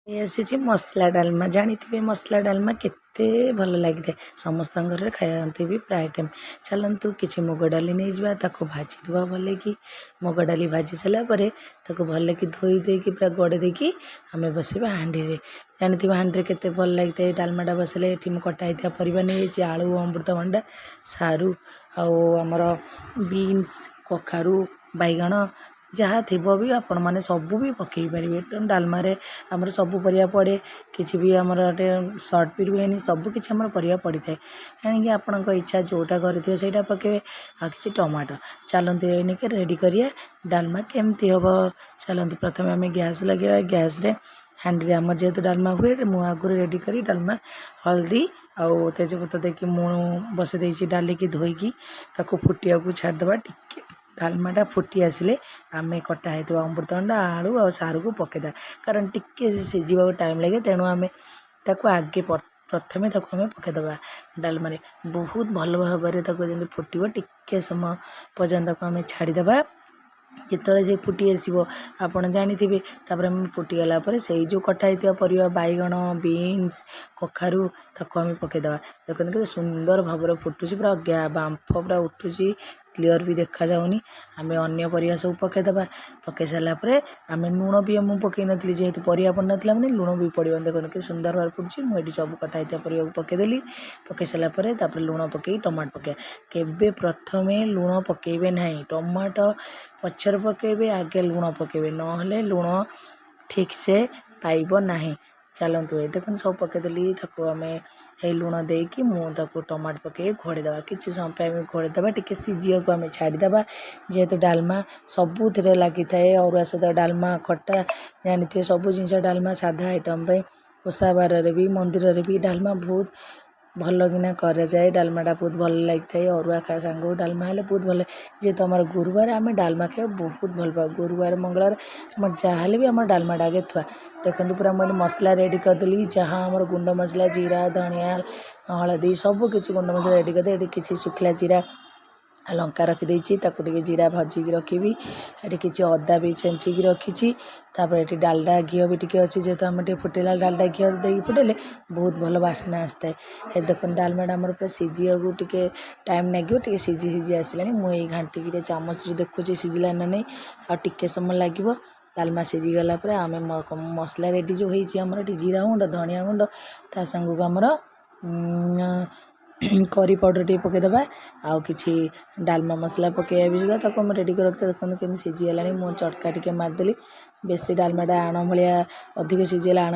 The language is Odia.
ଆସିଛି ମସଲା ଡାଲମା ଜାଣିଥିବେ ମସଲା ଡାଲମା କେତେ ଭଲ ଲାଗିଥାଏ ସମସ୍ତଙ୍କ ଘରେ ଖାଆନ୍ତି ବି ପ୍ରାୟ ଟାଇମ୍। ଚାଲନ୍ତୁ କିଛି ମୁଗ ଡାଲି ନେଇଯିବା, ତାକୁ ଭାଜିଦେବା ଭଲକି। ମୁଗ ଡାଲି ଭାଜି ସାରିଲା ପରେ ତାକୁ ଭଲକି ଧୋଇ ଦେଇକି ପୁରା ଗଡ଼େଇ ଦେଇକି ଆମେ ବସିବା ହାଣ୍ଡିରେ। ଜାଣିଥିବା ହାଣ୍ଡିରେ କେତେ ଭଲ ଲାଗିଥାଏ ଡାଲମାଟା ବସିଲେ। ଏଠି ମୁଁ କଟା ହେଇଥିବା ପରିବା ନେଇଯାଇଛି, ଆଳୁ, ଅମୃତଭଣ୍ଡା, ସାରୁ ଆଉ ଆମର ବିନ୍ସ, କଖାରୁ, ବାଇଗଣ ଯାହା ଥିବ ବି ଆପଣମାନେ ସବୁ ବି ପକାଇ ପାରିବେ। ଡାଲମାରେ ଆମର ସବୁ ପରିବା ପଡ଼େ, କିଛି ବି ଆମର ଗୋଟେ ସର୍ଟ ବି ରୁହେନି, ସବୁ କିଛି ଆମର ପରିବା ପଡ଼ିଥାଏ। ଏଣିକି ଆପଣଙ୍କ ଇଚ୍ଛା ଯେଉଁଟା କରିଥିବେ ସେଇଟା ପକାଇବେ। ଆଉ କିଛି ଟମାଟୋ। ଚାଲନ୍ତୁ ଏଣିକି ରେଡ଼ି କରିବା ଡାଲମା କେମିତି ହେବ। ଚାଲନ୍ତୁ ପ୍ରଥମେ ଆମେ ଗ୍ୟାସ୍ ଲଗାଇବା। ଗ୍ୟାସ୍ରେ ହାଣ୍ଡିରେ ଆମର ଯେହେତୁ ଡାଲମା ହୁଏ, ମୁଁ ଆଗରୁ ରେଡ଼ି କରି ଡାଲମା ହଳଦୀ ଆଉ ତେଜପତ୍ର ଦେଇକି ମୁଁ ବସାଇ ଦେଇଛି ଡାଲିକି ଧୋଇକି, ତାକୁ ଫୁଟିବାକୁ ଛାଡ଼ିଦେବା। ଟିକେ ଡାଲମାଟା ଫୁଟି ଆସିଲେ ଆମେ କଟା ହେଇଥିବା ଅମୃତଭଣ୍ଡା, ଆଳୁ ଆଉ ସାରୁକୁ ପକାଇଦେବା। କାରଣ ଟିକେ ସିଝିବାକୁ ଟାଇମ୍ ଲାଗେ, ତେଣୁ ଆମେ ତାକୁ ଆଗେ ପ୍ରଥମେ ତାକୁ ଆମେ ପକାଇଦେବା ଡାଲମାରେ। ବହୁତ ଭଲ ଭାବରେ ତାକୁ ଯେମିତି ଫୁଟିବ ଟିକେ ସମୟ ପର୍ଯ୍ୟନ୍ତ ତାକୁ ଆମେ ଛାଡ଼ିଦେବା। ଯେତେବେଳେ ସେ ଫୁଟି ଆସିବ ଆପଣ ଜାଣିଥିବେ, ତାପରେ ଆମେ ଫୁଟିଗଲା ପରେ ସେଇ ଯେଉଁ କଟା ହେଇଥିବା ପରିବା ବାଇଗଣ, ବିନ୍ସ, କଖାରୁ ତାକୁ ଆମେ ପକାଇଦେବା। ଦେଖନ୍ତୁ କେତେ ସୁନ୍ଦର ଭାବରେ ଫୁଟୁଛି, ପୁରା ବାମ୍ଫ ପୁରା ଉଠୁଛି, କ୍ଲିଅର୍ ବି ଦେଖାଯାଉନି। ଆମେ ଅନ୍ୟ ପରିବା ସବୁ ପକାଇଦେବା। ପକାଇ ସାରିଲା ପରେ ଆମେ ଲୁଣ ବି ମୁଁ ପକାଇ ନଥିଲି, ଯେହେତୁ ପରିବା ପଡ଼ିନଥିଲା ମାନେ ଲୁଣ ବି ପଡ଼ିବନି। ଦେଖନ୍ତୁ କେତେ ସୁନ୍ଦର ଭାବରେ ଫୁଟୁଛି। ମୁଁ ଏଠି ସବୁ କଟା ହେଇଥିବା ପରିବାକୁ ପକାଇଦେଲି। ପକାଇ ସାରିଲା ପରେ ତାପରେ ଲୁଣ ପକାଇ ଟମାଟୋ ପକାଇବା। କେବେ ପ୍ରଥମେ ଲୁଣ ପକାଇବେ ନାହିଁ, ଟମାଟୋ ପଛରେ ପକାଇବେ, ଆଗେ ଲୁଣ ପକାଇବେ, ନହେଲେ ଲୁଣ ଠିକ୍ସେ ପାଇବ ନାହିଁ। ଚାଲନ୍ତୁ ଏ ଦେଖନ୍ତୁ ସବୁ ପକାଇଦେଲି, ତାକୁ ଆମେ ଏଇ ଲୁଣ ଦେଇକି ମୁଁ ତାକୁ ଟମାଟୋ ପକାଇ ଘୋଡ଼େଇଦେବା। କିଛି ସମୟ ପାଇଁ ଆମେ ଘୋଡ଼େଇଦେବା, ଟିକେ ସିଝିବାକୁ ଆମେ ଛାଡ଼ିଦେବା। ଯେହେତୁ ଡାଲମା ସବୁଥିରେ ଲାଗିଥାଏ, ଅରୁଆ ସହିତ ଡାଲମା, ଖଟା ଜାଣିଥିବେ ସବୁ ଜିନିଷ ଡାଲମା ସାଧା ଆଇଟମ୍ ପାଇଁ ଓଷା ବାରରେ ବି ମନ୍ଦିରରେ ବି ଡାଲମା ବହୁତ ଭଲ କିନା କରାଯାଏ। ଡାଲମାଟା ବହୁତ ଭଲ ଲାଗିଥାଏ, ଅରୁଆ ସାଙ୍ଗକୁ ଡାଲମା ହେଲେ ବହୁତ ଭଲ। ଯେହେତୁ ଆମର ଗୁରୁବାର ଆମେ ଡାଲମା ଖାଇବାକୁ ବହୁତ ଭଲ ପାଉ। ଗୁରୁବାର ମଙ୍ଗଳବାର ଆମର ଯାହା ହେଲେ ବି ଆମର ଡାଲମାଟା ଆଗେ ଥୁଆ। ଦେଖନ୍ତୁ ପୁରା ମୁଁ ମସଲା ରେଡ଼ି କରିଦେଲି, ଯାହା ଆମର ଗୁଣ୍ଡ ମସଲା ଜିରା, ଧନିଆ, ହଳଦୀ ସବୁ କିଛି ଗୁଣ୍ଡ ମସଲା ରେଡ଼ି କରିଦେଲି। ଏଠି କିଛି ଶୁଖିଲା ଜିରା, ଲଙ୍କା ରଖିଦେଇଛି, ତାକୁ ଟିକେ ଜିରା ଭାଜିକି ରଖିବି। ଏଠି କିଛି ଅଦା ବି ଛେଞ୍ଚିକି ରଖିଛି। ତାପରେ ଏଠି ଡାଲଡା ଘିଅ ବି ଟିକେ ଅଛି, ଯେହେତୁ ଆମେ ଟିକେ ଫୁଟେଇଲା ଡାଲଡା ଘିଅ ଦେଇକି ଫୁଟେଇଲେ ବହୁତ ଭଲ ବାସ୍ନା ଆସିଥାଏ। ଏ ଦେଖନ୍ତୁ ଡାଲମାଟା ଆମର ପୁରା ସିଝିବାକୁ ଟିକେ ଟାଇମ୍ ଲାଗିବ, ଟିକେ ସିଝି ଆସିଲାଣି। ମୁଁ ଏଇ ଘାଣ୍ଟିକିରେ ଚାମଚରେ ଦେଖୁଛି ସିଝିଲା ନା ନାହିଁ, ଆଉ ଟିକେ ସମୟ ଲାଗିବ। ଡାଲମା ସିଝିଗଲା ପରେ ଆମେ ମସଲା ରେଡ଼ି ଯେଉଁ ହେଇଛି ଆମର ଏଠି ଜିରା ଗୁଣ୍ଡ, ଧନିଆ ଗୁଣ୍ଡ, ତା ସାଙ୍ଗକୁ ଆମର କରି ପାଉଡ଼ର ଟିକେ ପକାଇଦେବା। ଆଉ କିଛି ଡାଲମା ମସଲା ପକାଇବା ବି ସୁଦ୍ଧା ତାକୁ ଆମେ ରେଡ଼ି କରି ରଖିଥିବା। ଦେଖନ୍ତୁ କେମିତି ସିଝିଗଲାଣି। ମୁଁ ଚଟକା ଟିକେ ମାରିଦେଲି। ବେଶୀ ଡାଲମାଟା ଆଣ ଭଳିଆ ଅଧିକ ସିଝିଗଲା, ଆଣ